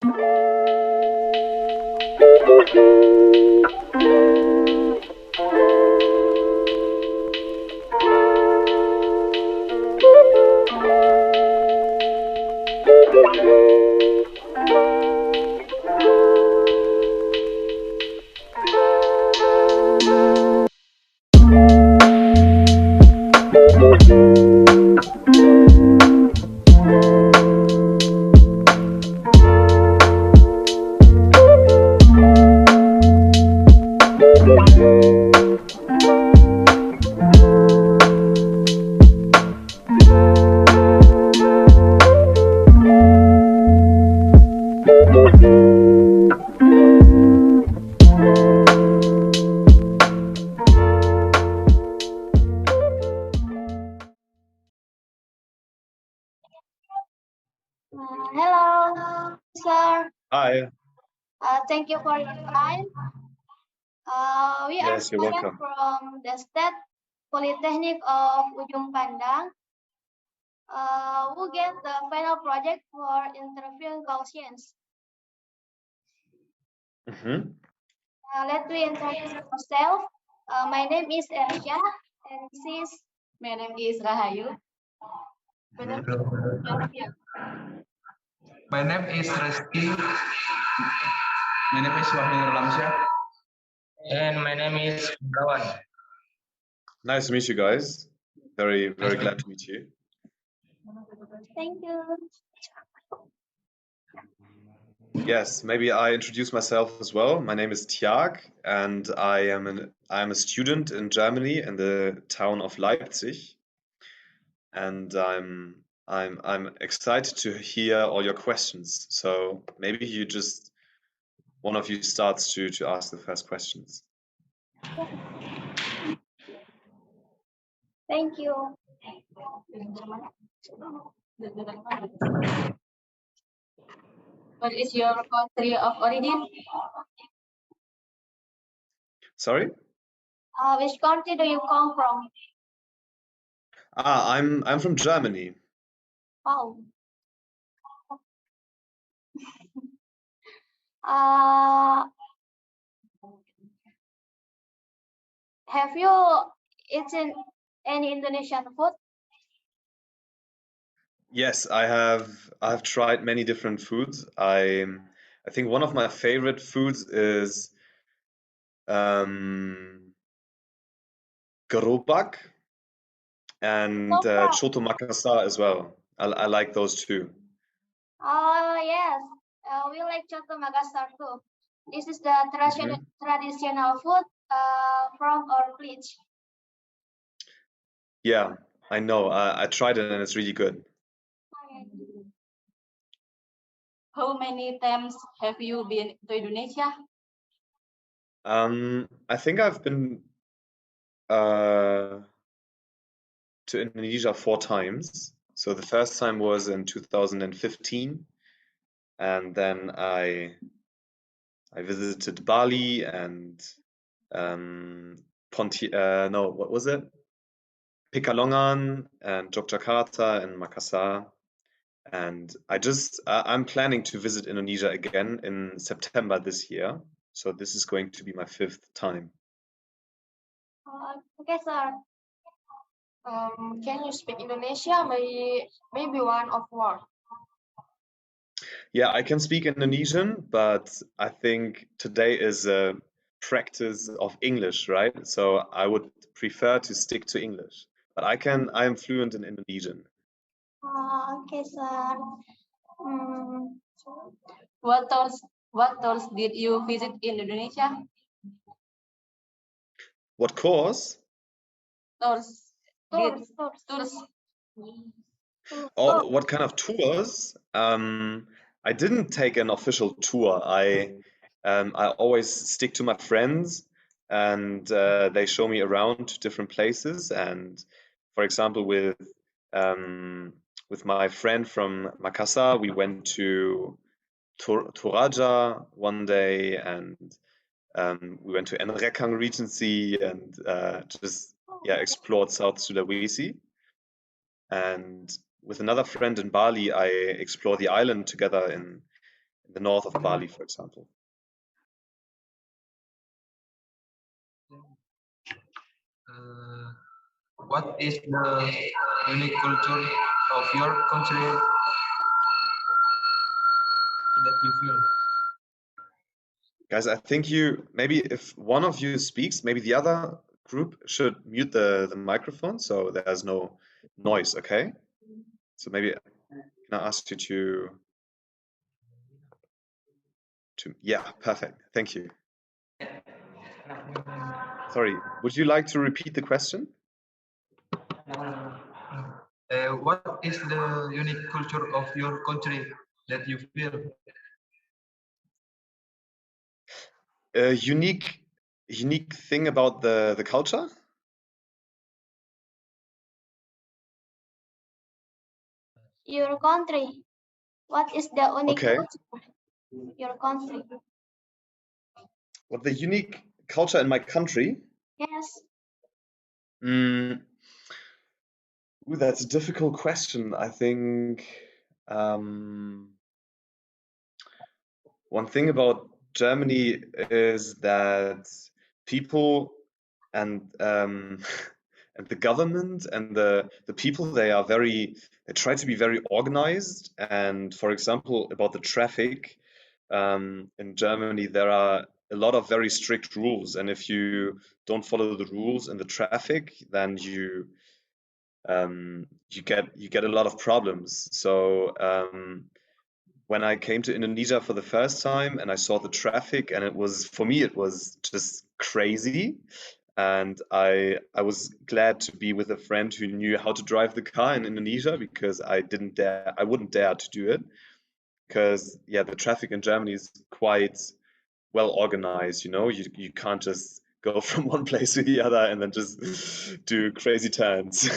Hello, sir. Hi. Thank you for your time. We are Yes, you're students welcome. from the State Politeknik of Ujung Pandang. Who get the final project for interviewing Gaussians. Let me introduce myself. My name is Nersyah, and my name is Rahayu. My name is Reski. My name is Wahyu Nur Alamsyah. And my name is Hendrawan. Nice to meet you guys. Very glad to meet you. Thank you. Yes, maybe I introduce myself as well. My name is Tjark, and I am a student in Germany in the town of Leipzig, and I'm excited to hear all your questions. So maybe one of you starts to ask the first questions. Thank you. What is your country of origin? Sorry? Which country do you come from? I'm from Germany. Wow. Have you eaten any Indonesian food? Yes, I've tried many different foods. I think one of my favorite foods is gerobak and choto Makassar as well. I like those two. Yes, we like choto Makassar too. This is the traditional food from our village. Yeah, I know. I tried it and it's really good. How many times have you been to Indonesia? I think I've been to Indonesia 4 times. So the first time was in 2015, and then I visited Bali and what was it? Pekalongan and Yogyakarta and Makassar. And I'm planning to visit Indonesia again in September this year. So this is going to be my 5th time. Okay, sir. Can you speak Indonesia? Maybe one of word. Yeah, I can speak Indonesian, but I think today is a practice of English, right? So I would prefer to stick to English. But I am fluent in Indonesian. Okay, sir. What tours did you visit in Indonesia? What course? Tours. Oh, what kind of tours? I didn't take an official tour. I always stick to my friends, and they show me around to different places. And for example, with my friend from Makassar, we went to Toraja one day, and we went to Nrekang Regency and just explored South Sulawesi. And with another friend in Bali, I explored the island together in the north of Bali, for example. What is the unique culture of your country that you feel? Guys, I think maybe if one of you speaks, maybe the other group should mute the microphone so there's no noise, okay? So maybe can I ask you to yeah, perfect. Thank you. Sorry, would you like to repeat the question? What is the unique culture of your country that you feel? Unique thing about the culture? Your country. What is the unique Okay. culture? Your country. What the unique culture in my country? Yes. Ooh, that's a difficult question. I think one thing about Germany is that people and and the government and the people, they try to be very organized. And for example, about the traffic, in Germany there are a lot of very strict rules, and if you don't follow the rules in the traffic, then you get a lot of problems. So when I came to Indonesia for the first time and I saw the traffic, and for me it was just crazy, and I was glad to be with a friend who knew how to drive the car in Indonesia, because I wouldn't dare to do it, because yeah, the traffic in Germany is quite well organized. You can't just go from one place to the other and then just do crazy turns.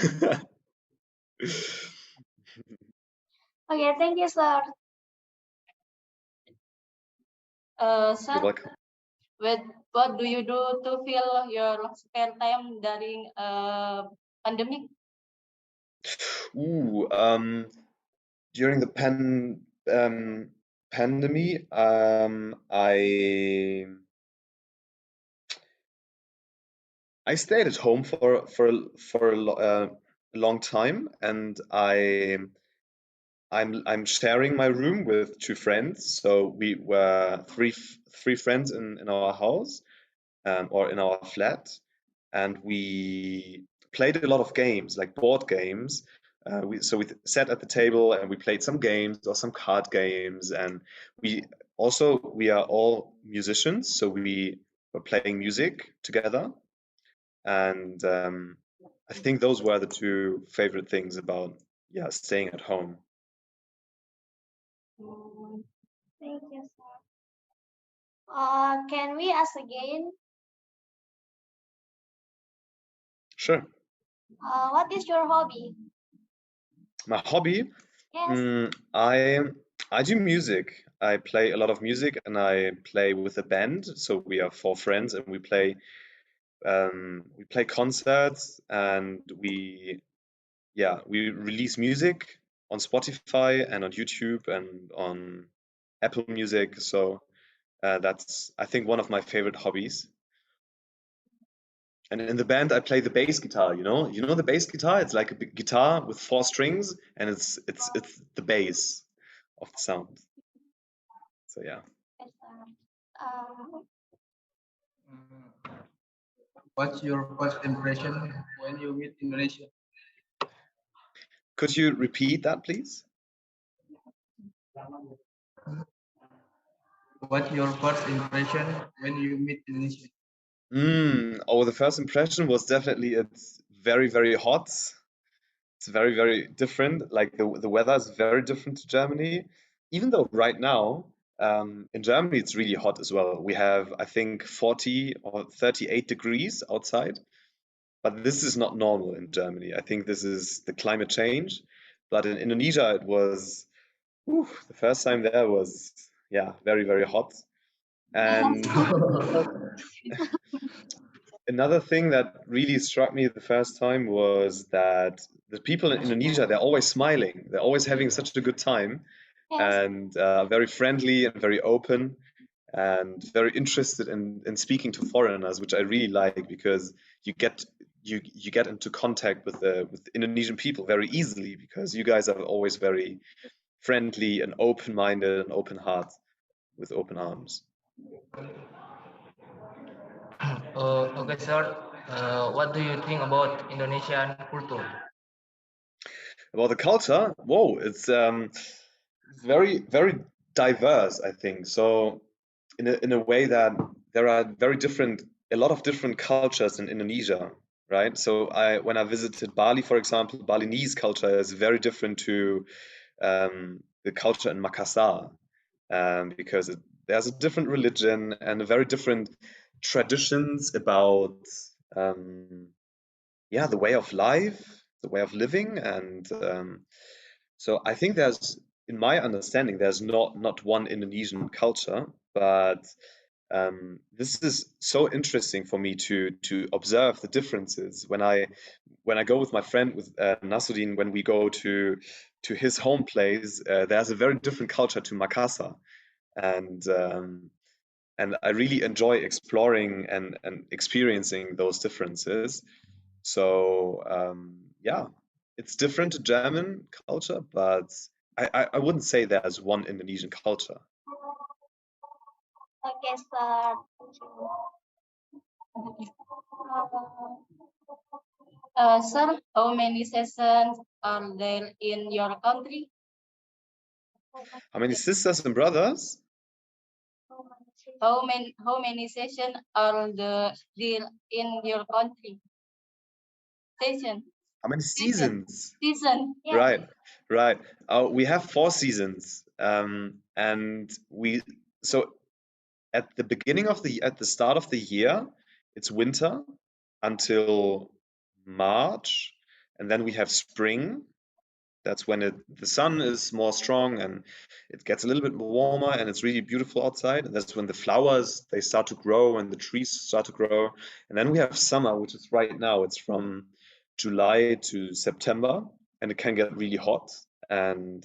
Okay, thank you, sir. Sir, You're welcome. what do you do to fill your spare time during pandemic? Ooh, during the pandemic, I stayed at home for a long time, and I'm sharing my room with two friends. So we were three friends in our house, or in our flat, and we played a lot of games, like board games. So we sat at the table and we played some games or some card games, and we are all musicians, so we were playing music together, and I think those were the two favorite things about staying at home. Thank you, sir. Can we ask again? Sure. What is your hobby? My hobby? Yes. I do music. I play a lot of music, and I play with a band. So we are four friends, and we play concerts, and we release music on Spotify and on YouTube and on Apple Music. So that's, I think, one of my favorite hobbies. And in the band, I play the bass guitar. You know the bass guitar. It's like a big guitar with 4 strings, and it's the bass of the sound. So yeah. Yes, sir. What's your first impression when you meet Indonesia? Could you repeat that, please? What's your first impression when you meet Indonesia? The first impression was definitely it's very, very hot. It's very, very different. Like the weather is very different to Germany. Even though right now, in Germany it's really hot as well. We have, I think, 40 or 38 degrees outside. But this is not normal in Germany. I think this is the climate change. But in Indonesia, it was, the first time there was, very, very hot. And another thing that really struck me the first time was that the people in Indonesia, they're always smiling. They're always having such a good time. and very friendly and very open and very interested in speaking to foreigners, which I really like because you get into contact with the Indonesian people very easily because you guys are always very friendly and open-minded and open heart with open arms. Okay, sir. What do you think about Indonesian culture? About the culture, whoa, it's very very diverse, I think. So in a way that there are a lot of different cultures in Indonesia, right? So when I visited Bali, for example, Balinese culture is very different to the culture in Makassar, because there's a different religion and a very different traditions about the way of life, the way of living, and so I think in my understanding, there's not one Indonesian culture, but this is so interesting for me to observe the differences when I go with my friend with Nasruddin, when we go to his home place. There's a very different culture to Makassar, and I really enjoy exploring and experiencing those differences. So yeah, it's different to German culture, but I wouldn't say there's one Indonesian culture. Okay, sir. Sir, how many sessions are there in your country? How many sisters and brothers? How many sessions are there in your country? Session. How many seasons? Season. Right. We have 4 seasons, and so at the start of the year, it's winter until March, and then we have spring. That's when the sun is more strong and it gets a little bit more warmer and it's really beautiful outside. And that's when the flowers, they start to grow and the trees start to grow. And then we have summer, which is right now. It's from July to September, and it can get really hot and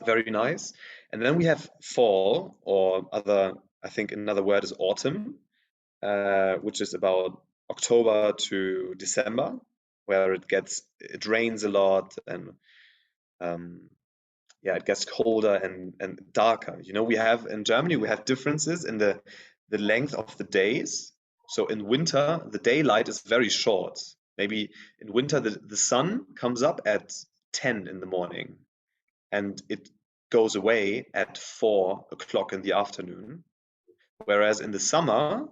very nice. And then we have fall, or I think another word is autumn, which is about October to December, where it rains a lot and it gets colder and darker. In Germany, we have differences in the length of the days. So in winter, the daylight is very short. Maybe in winter, the sun comes up at 10 in the morning and it goes away at 4 o'clock in the afternoon. Whereas in the summer,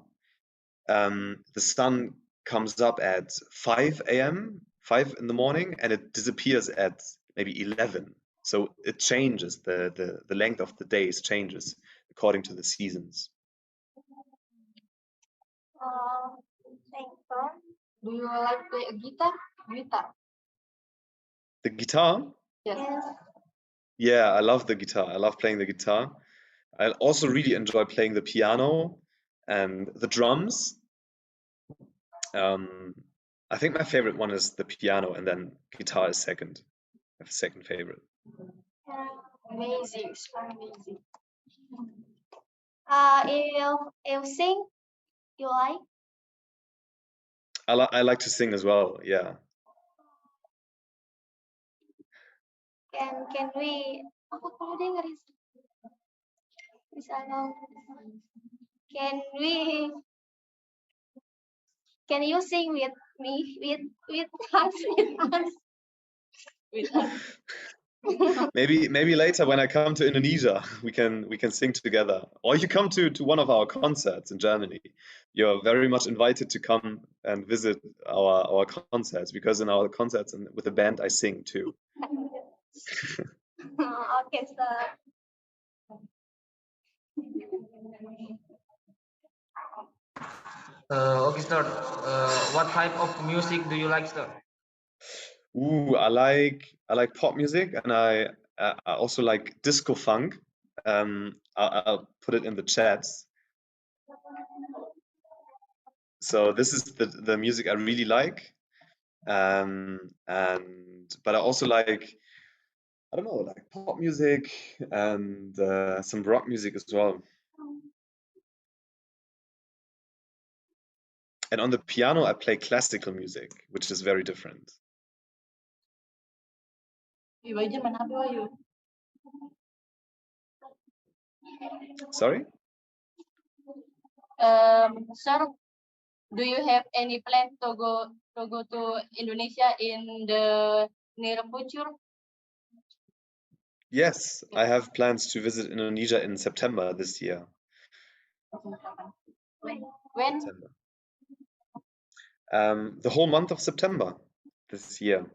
the sun comes up at 5 a.m., 5 in the morning, and it disappears at maybe 11. So it changes, the length of the days changes according to the seasons. Thanks, sir. Do you like play a guitar? The guitar? Yes. Yeah, I love the guitar. I love playing the guitar. I also really enjoy playing the piano and the drums. I think my favorite one is the piano, and then guitar is second. I have a second favorite. Amazing. Amazing. If sing, you like? I like to sing as well. Yeah. Can we? Aku perlu dengar misalnya. Can you sing with me with us? Maybe later when I come to Indonesia, we can sing together. Or you come to one of our concerts in Germany. You're very much invited to come and visit our concerts, because in our concerts and with the band I sing too. Okay, sir. Okay, sir. What type of music do you like, sir? Ooh, I like pop music, and I also like disco funk. I'll put it in the chats. So this is the music I really like, but I also like I don't know, like pop music and some rock music as well. And on the piano, I play classical music, which is very different. Wahyu Jerman apa Wahyu? Sorry? Sir, do you have any plan to go to Indonesia in the near future? Yes, I have plans to visit Indonesia in September this year. When? September. The whole month of September this year.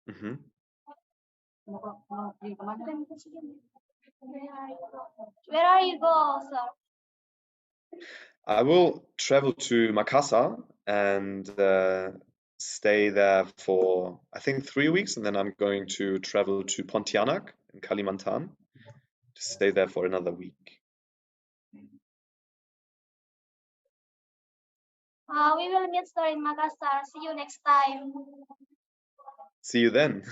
Mhm. Where are you go, sir? I will travel to Makassar and stay there for, I think, 3 weeks, and then I'm going to travel to Pontianak in Kalimantan to stay there for another week. We will meet sir in Makassar. See you next time. See you then.